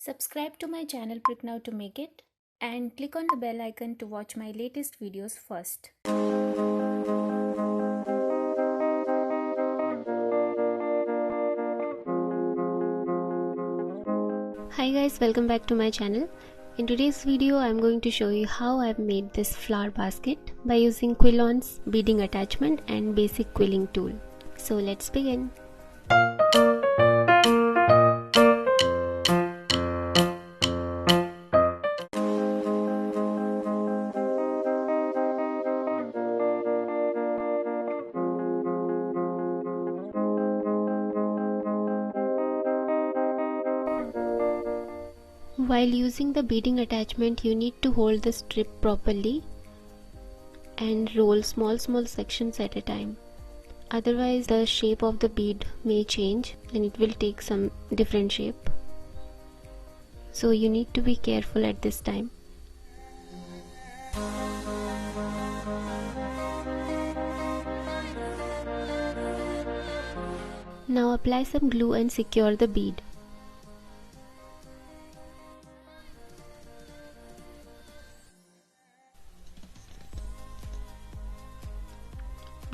Subscribe to my channel Prick Now to make it and click on the bell icon to watch my latest videos first. Hi guys, welcome back to my channel. In today's video I am going to show you how I have made this flower basket by using Quillon's beading attachment and basic quilling tool. So let's begin. While using the beading attachment, you need to hold the strip properly and roll small sections at a time. Otherwise the shape of the bead may change and it will take some different shape. So you need to be careful at this time. Now apply some glue and secure the bead.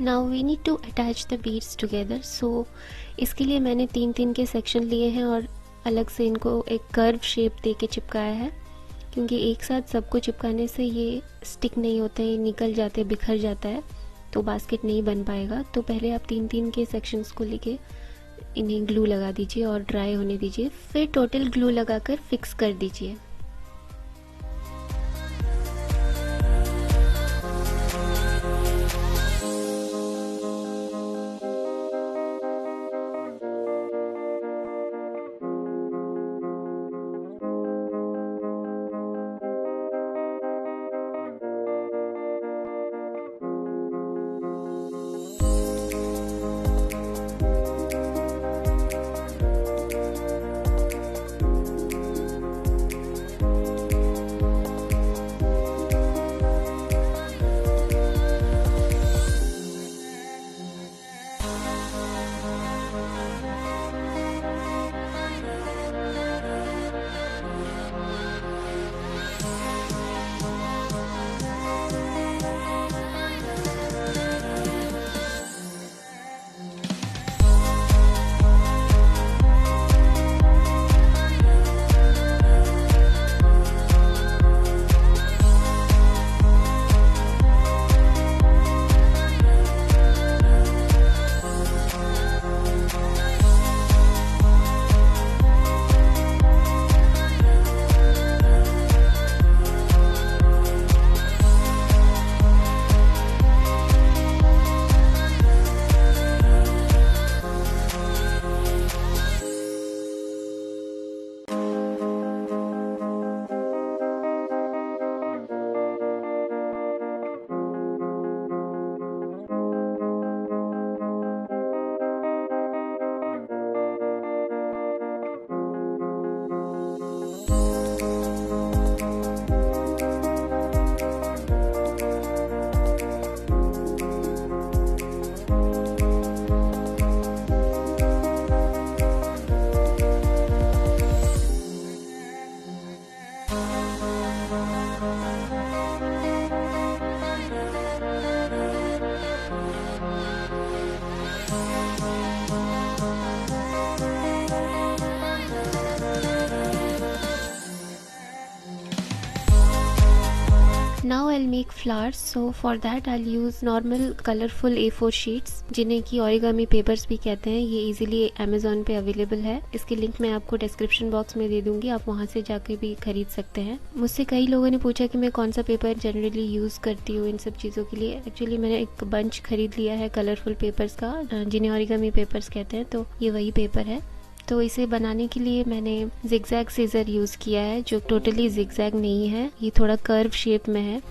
Now we need to attach the beads together. So इसके लिए मैंने तीन के section लिए हैं और अलग से इनको एक कर्व शेप दे के चिपकाया है, क्योंकि एक साथ सबको चिपकाने से ये स्टिक नहीं होते हैं, निकल जाते, बिखर जाता है, तो बास्केट नहीं बन पाएगा। तो पहले आप तीन के सेक्शंस को लेके इन्हें ग्लू लगा दीजिए और ड्राई होने दीजिए, फिर टोटल ग्लू लगाकर फिक्स कर दीजिए। Now I'll make flowers. So for that I'll use normal colorful A4 sheets, जिन्हें कि origami papers भी कहते हैं। ये easily Amazon पे available है। इसकी लिंक मैं आपको description box में दे दूँगी, आप वहाँ से जाके भी खरीद सकते हैं। मुझसे कई लोगों ने पूछा कि मैं कौन सा पेपर जनरली यूज़ करती हूँ इन सब चीज़ों के लिए। एक्चुअली मैंने एक बंच खरीद लिया है कलरफुल पेपर्स का, जिन्हें origami पेपर्स कहते हैं, तो ये वही पेपर है। तो इसे बनाने के लिए मैंने जिगजैग सीजर यूज़ किया है, जो टोटली जिगजैग नहीं है, ये थोड़ा कर्व शेप में है।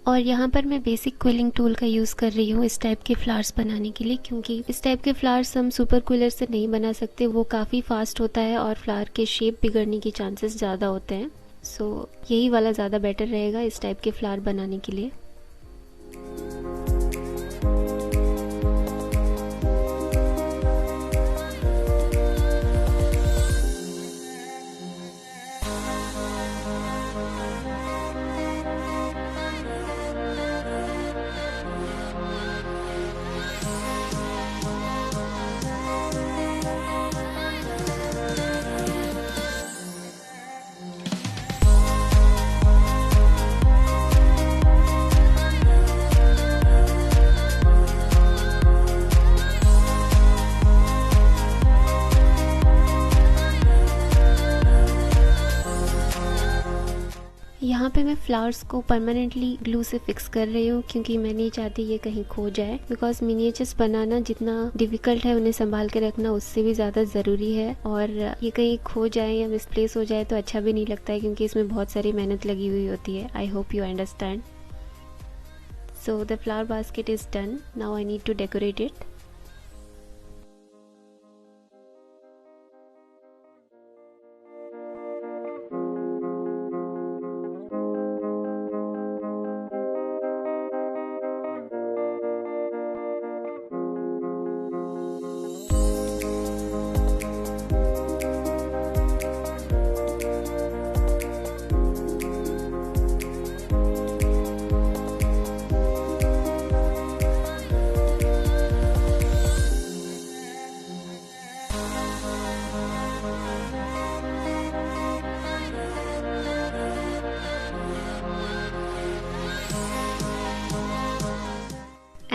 और यहाँ पर मैं बेसिक क्विलिंग टूल का यूज़ कर रही हूँ इस टाइप के फ्लावर्स बनाने के लिए, क्योंकि इस टाइप के फ्लावर्स हम सुपर क्विलर से नहीं बना सकते, वो काफ़ी फास्ट होता है और फ्लावर के शेप बिगड़ने के चांसेस ज़्यादा होते हैं। सो यही वाला ज़्यादा बेटर रहेगा इस टाइप के फ्लावर बनाने के लिए। पे मैं फ्लावर्स को परमानेंटली ग्लू से फिक्स कर रही हूँ क्योंकि मैं नहीं चाहती ये कहीं खो जाए, बिकॉज मिनिएचर्स बनाना जितना डिफिकल्ट है उन्हें संभाल के रखना उससे भी ज़्यादा ज़रूरी है, और ये कहीं खो जाए या मिसप्लेस हो जाए तो अच्छा भी नहीं लगता है क्योंकि इसमें बहुत सारी मेहनत लगी हुई होती है। I hope you understand. So the flower basket is done, now I need to decorate it.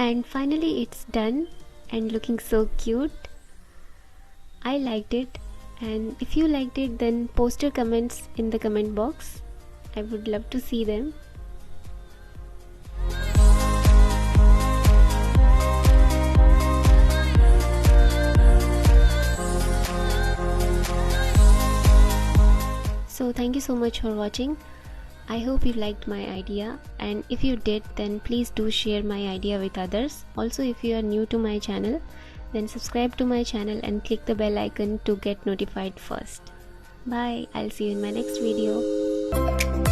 And finally it's done and looking so cute. I liked it, and if you liked it then post your comments in the comment box. I would love to see them. So thank you so much for watching. I hope you liked my idea, and if you did then please do share my idea with others. Also, if you are new to my channel then subscribe to my channel and click the bell icon to get notified first. Bye, I'll see you in my next video.